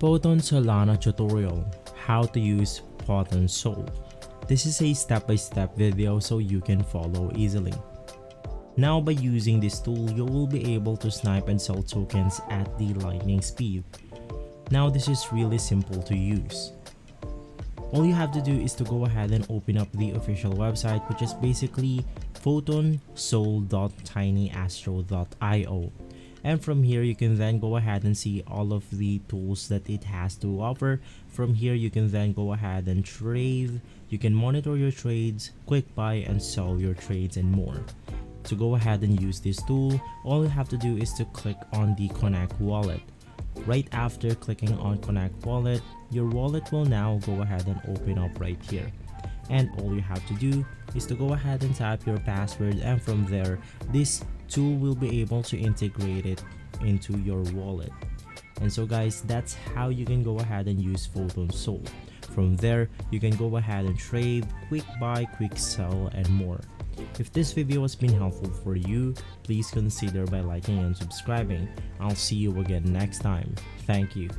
Photon Solana tutorial, how to use Photon Sol. This is a step-by-step video so you can follow easily. Now by using this tool, you will be able to snipe and sell tokens at the lightning speed. Now this is really simple to use. All you have to do is to go ahead and open up the official website, which is basically photonsol.tinyastro.io. And from here you can then go ahead and see all of the tools that it has to offer. From here you can then go ahead and trade, you can monitor your trades, quick buy and sell your trades and more. To go ahead and use this tool, all you have to do is to click on the Connect Wallet. Right after clicking on Connect Wallet, your wallet will now go ahead and open up right here. And all you have to do is to go ahead and type your password, and from there this tool will be able to integrate it into your wallet. And so guys, that's how you can go ahead and use Photon Sol. From there you can go ahead and trade, quick buy, quick sell and more. If this video has been helpful for you, please consider by liking and subscribing. I'll see you again next time. Thank you.